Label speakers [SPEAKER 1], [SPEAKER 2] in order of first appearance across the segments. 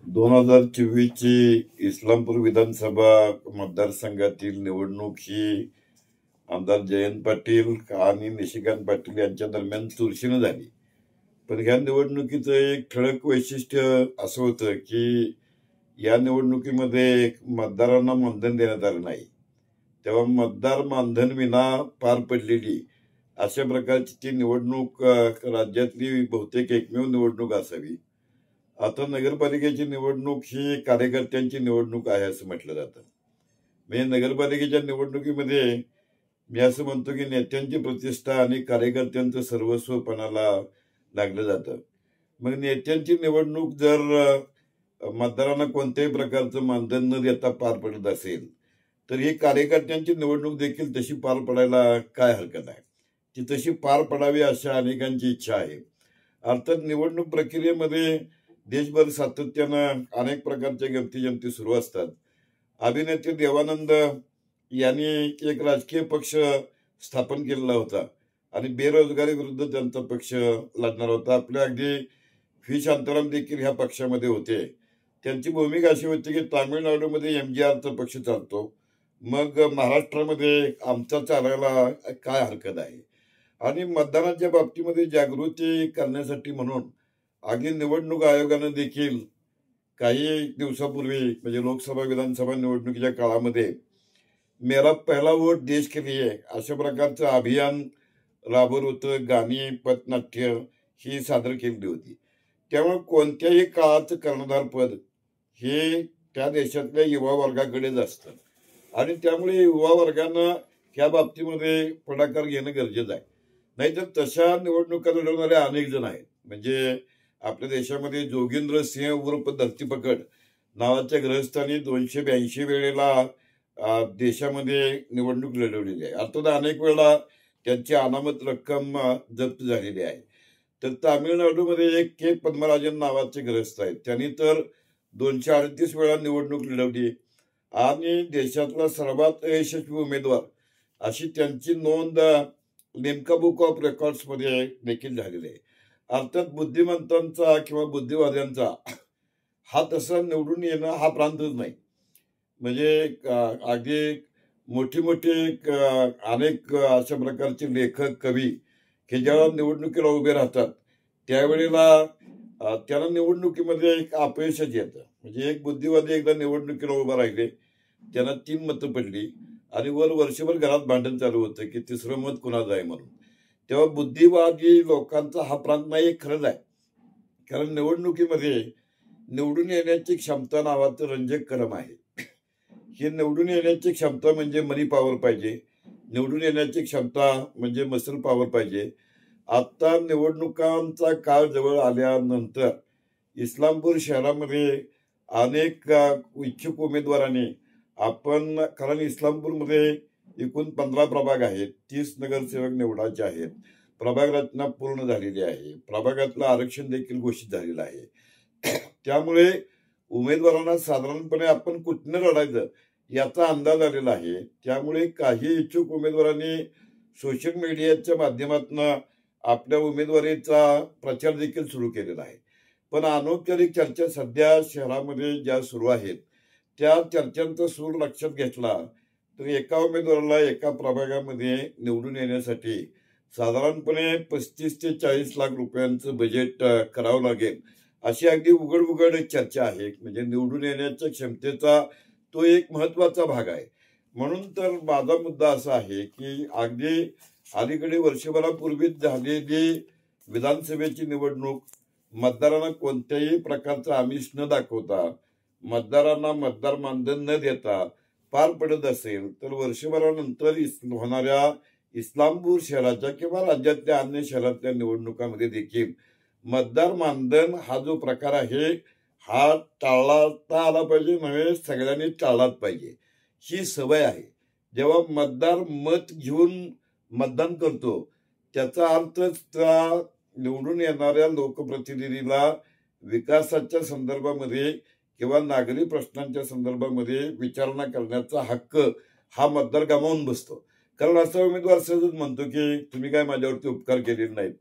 [SPEAKER 1] 2024ची इस्लामपूर विधानसभा मतदारसंघातील निवडणूक ही आमदार जयंत पाटील आणि निशिकांत पाटील यांच्या दरम्यान चुरशीनं झाली. पण ह्या निवडणुकीचं एक ठळक वैशिष्ट्य असं होतं की या निवडणुकीमध्ये मतदारांना मानधन देण्यात आलं नाही. तेव्हा मतदार मानधन विना पार पडलेली अशा प्रकारची ती निवडणूक राज्यातली बहुतेक एकमेव निवडणूक असावी. आता नगरपालिकेची निवडणूक ही कार्यकर्त्यांची निवडणूक आहे असं म्हटलं जातं. म्हणजे नगरपालिकेच्या निवडणुकीमध्ये मी असं म्हणतो की नेत्यांची प्रतिष्ठा आणि कार्यकर्त्यांचं सर्वस्व पणाला लागलं जातं. मग नेत्यांची निवडणूक जर मतदारांना कोणत्याही प्रकारचं मानधन न देता पार पडत असेल तर ही कार्यकर्त्यांची निवडणूक देखील तशी पार पडायला काय हरकत आहे. ती तशी पार पडावी अशा अनेकांची इच्छा आहे. अर्थात निवडणूक प्रक्रियेमध्ये देशभर सातत्यानं अनेक प्रकारच्या गमती सुरू असतात. अभिनेते देवानंद यांनी एक राजकीय पक्ष स्थापन केलेला होता आणि बेरोजगारी विरुद्ध त्यांचा पक्ष लढणार होता. आपल्या अगदी व्ही शांताराम देखील ह्या पक्षामध्ये होते. त्यांची भूमिका अशी होती की तामिळनाडूमध्ये MGRचा पक्ष चालतो, मग महाराष्ट्रामध्ये आमचा चालायला काय हरकत आहे. आणि मतदानाच्या बाबतीमध्ये जागृती करण्यासाठी म्हणून अगदी निवडणूक आयोगानं देखील काही दिवसापूर्वी म्हणजे लोकसभा विधानसभा निवडणुकीच्या काळामध्ये मेरा पहिला वोट देश के लिए अशा प्रकारचं अभियान राबवलं होतं. गाणी पथनाट्य ही सादर केली होती. त्यामुळे कोणत्याही काळाचं कर्णधार पद हे त्या देशातल्या युवा वर्गाकडेच असतं आणि त्यामुळे युवा वर्गानं ह्या बाबतीमध्ये पुढाकार घेणं गरजेचं आहे. नाहीतर तशा निवडणुका लढवणारे अनेक जण आहेत. म्हणजे आपल्या देशामध्ये जोगेंद्र सिंह उर्फ धरतीपकड नावाच्या ग्रहस्थांनी 282 वेळेला देशामध्ये निवडणूक लढवलेली आहे. अर्थात अनेक वेळा त्यांची अनामत रक्कम जप्त झालेली आहे. तर तामिळनाडूमध्ये एक के पद्मराजन नावाचे ग्रहस्थ आहेत. त्यांनी तर 238 वेळा निवडणूक लढवली आणि देशातला सर्वात यशस्वी उमेदवार अशी त्यांची नोंद लिम्का बुक ऑफ रेकॉर्ड्स मध्ये देखील झालेली आहे. अर्थात बुद्धिमंतांचा किंवा बुद्धिवाद्यांचा हा तसा निवडून येणं हा प्रांतच नाही. म्हणजे अगदी मोठी अनेक अशा प्रकारचे लेखक कवी की जेव्हा निवडणुकीला उभे राहतात त्यावेळेला त्यांना निवडणुकीमध्ये एक अपयशच येतं. म्हणजे एक बुद्धिवादी एकदा निवडणुकीला उभा राहिले, त्यांना 3 मतं पडली आणि वर्षभर घरात भांडण चालू होतं की तिसरं मत कुणाचं आहे म्हणून. तेव्हा बुद्धिवादी लोकांचा हा प्रांत नाही एक खरंच आहे. कारण निवडणुकीमध्ये निवडून येण्याची क्षमता नावाचं रंजक क्रम आहे. ही निवडून येण्याची क्षमता म्हणजे मनी पॉवर पाहिजे, निवडून येण्याची क्षमता म्हणजे मसल पॉवर पाहिजे. आता निवडणुकांचा काळ जवळ आल्यानंतर इस्लामपूर शहरामध्ये अनेक इच्छुक उमेदवारांनी आपण, कारण इस्लामपूरमध्ये एकूण 15 प्रभाग आहेत, 30 नगरसेवक निवडायचे आहेत, प्रभाग रचना पूर्ण झालेली आहे, प्रभागातलं आरक्षण देखील घोषित झालेलं आहे. त्यामुळे उमेदवारांना साधारणपणे आपण कुठनं लढायचं याचा अंदाज आलेला आहे. त्यामुळे काही इच्छुक उमेदवारांनी सोशल मीडियाच्या माध्यमातून आपल्या उमेदवारीचा प्रचार देखील सुरू केलेला आहे. पण अनौपचारिक चर्चा सध्या शहरामध्ये ज्या सुरू आहेत त्या चर्चांचा सूर लक्षात घेतला तर एका उमेदवाराला एका प्रभागामध्ये निवडून येण्यासाठी साधारणपणे 35 ते 40 लाख रुपयांचं बजेट करावं लागेल अशी अगदी उघड चर्चा आहे. म्हणजे निवडून येण्याच्या क्षमतेचा तो एक महत्वाचा भाग आहे. म्हणून तर माझा मुद्दा असा आहे की अगदी अलीकडे वर्षभरापूर्वीच झालेली विधानसभेची निवडणूक मतदारांना कोणत्याही प्रकारचं आमिष न दाखवता, मतदारांना मतदार मानधन न देता पार पडत असेल तर वर्षभरानंतर होणाऱ्या इस्लामपूर शहराच्या किंवा राज्यातल्या अन्य शहरातल्या निवडणुकांमध्ये देखील मतदार मानधन हा जो प्रकार आहे हा टाळता आला पाहिजे, नव्हे सगळ्यांनी टाळलाच पाहिजे. ही सवय आहे. जेव्हा मतदार मत घेऊन मतदान करतो त्याचा अर्थ त्या निवडून येणाऱ्या लोकप्रतिनिधीला विकासाच्या संदर्भामध्ये किंवा नागरी प्रश्नांच्या संदर्भामध्ये विचारणा करण्याचा हक्क हा मतदार गमावून बसतो. कारण असा उमेदवार सहजच म्हणतो की तुम्ही काय माझ्यावरती उपकार केलेले नाहीत,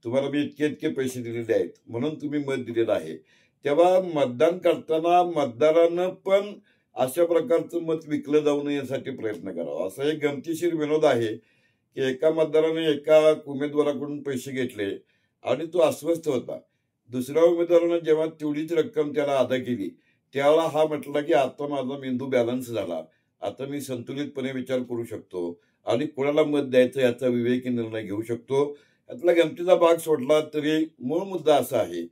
[SPEAKER 1] तुम्हाला मी इतके पैसे दिलेले आहेत म्हणून तुम्ही मत दिलेलं आहे. तेव्हा मतदान करताना मतदारानं पण अशा प्रकारचं मत विकलं जाऊ नये यासाठी प्रयत्न करावा. असा एक गमतीशीर विनोद आहे की एका मतदाराने एका उमेदवाराकडून पैसे घेतले आणि तो अस्वस्थ होता. दुसऱ्या उमेदवारानं जेव्हा तेवढीच रक्कम त्याला अदा केली त्यावेळेला हा म्हटला की आता माझा मेंदू बॅलन्स झाला, आता मी संतुलितपणे विचार करू शकतो आणि कोणाला मत द्यायचं याचा विवेकी निर्णय घेऊ शकतो. यातला गमतीचा भाग सोडला तरी मूळ मुद्दा असा आहे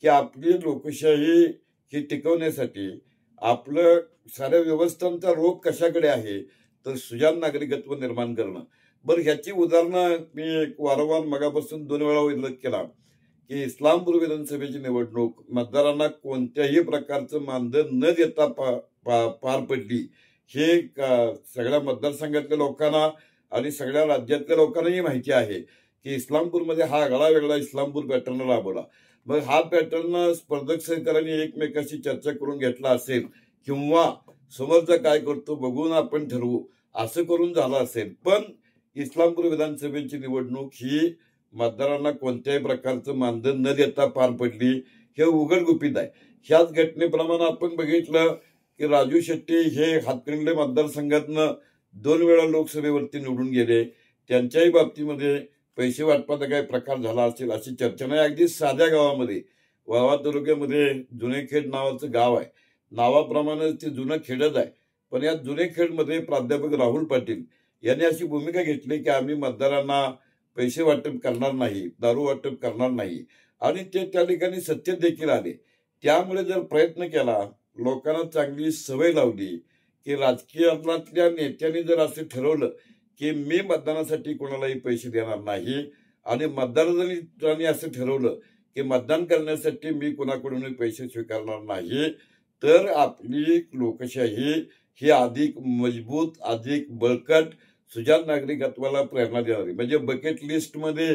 [SPEAKER 1] की आपली लोकशाही ही टिकवण्यासाठी आपलं साऱ्या व्यवस्थांचा रोग कशाकडे आहे तर सुजाण नागरिकत्व निर्माण करणं. बरं, ह्याची उदाहरणं मी वारंवार मगापासून 2 वेळा उल्लेख केला की इस्लामपूर विधानसभेची निवडणूक मतदारांना कोणत्याही प्रकारचं मानधन न देता पार पडली. हे सगळ्या मतदारसंघातल्या लोकांना आणि सगळ्या राज्यातल्या लोकांनाही माहिती आहे की इस्लामपूरमध्ये हा आगळा वेगळा इस्लामपूर पॅटर्न राबवला. मग हा पॅटर्न स्पर्धक सहकाऱ्यांनी एकमेकाशी चर्चा करून घेतला असेल किंवा समोरचा काय करतो बघून आपण ठरवू असं करून झालं असेल. पण इस्लामपूर विधानसभेची निवडणूक ही मतदारांना कोणत्याही प्रकारचं मानधन न देता पार पडली हे उघड गुपित आहे. ह्याच घटनेप्रमाणे आपण बघितलं की राजू शेट्टी हे हातकणंगले मतदारसंघातनं 2 वेळा लोकसभेवरती निवडून गेले. त्यांच्याही बाबतीमध्ये पैसे वाटपाचा काही प्रकार झाला असेल अशी चर्चा नाही. अगदी साध्या गावामध्ये वाळवा तालुक्यामध्ये जुनेखेड नावाचं गाव आहे. नावाप्रमाणे ते जुनं खेडच आहे. पण या जुनेखेडमध्ये प्राध्यापक राहुल पाटील यांनी अशी भूमिका घेतली की आम्ही मतदारांना पैसे वाटप करणार नाही, दारू वाटप करणार नाही आणि ते त्या ठिकाणी सत्तेत देखील आले. त्यामुळे जर प्रयत्न केला, लोकांना चांगली सवय लावली की राजकीयातल्या नेत्यांनी जर असं ठरवलं की मी मतदानासाठी कोणालाही पैसे देणार नाही आणि मतदारांनी असं ठरवलं की मतदान करण्यासाठी मी कोणाकडूनही पैसे स्वीकारणार नाही, तर आपली लोकशाही ही अधिक मजबूत, अधिक बळकट, सुजाण नागरिकत्वाला प्रेरणा देणारी. म्हणजे बकेट लिस्टमध्ये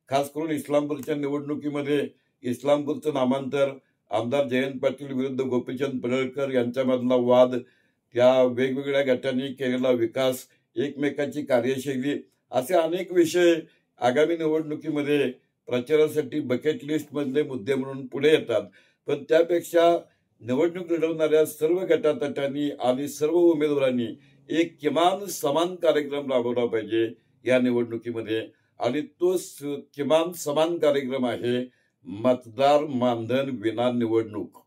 [SPEAKER 1] खास करून इस्लामपूरच्या निवडणुकीमध्ये इस्लामपूरचं नामांतर, आमदार जयंत पाटील विरुद्ध गोपीचंद पडळकर यांच्यामधला वाद, त्या वेगवेगळ्या गटांनी केलेला विकास, एकमेकांची कार्यशैली असे अनेक विषय आगामी निवडणुकीमध्ये प्रचारासाठी बकेट लिस्ट मधले मुद्दे म्हणून पुढे येतात. पण त्यापेक्षा निवडणूक लढवणाऱ्या सर्व गटातटांनी आणि सर्व उमेदवारांनी एक किमान समान कार्यक्रम राबवला पाहिजे या निवडणुकीमध्ये आणि तो किमान समान कार्यक्रम आहे मतदार मानधन विना निवडणूक.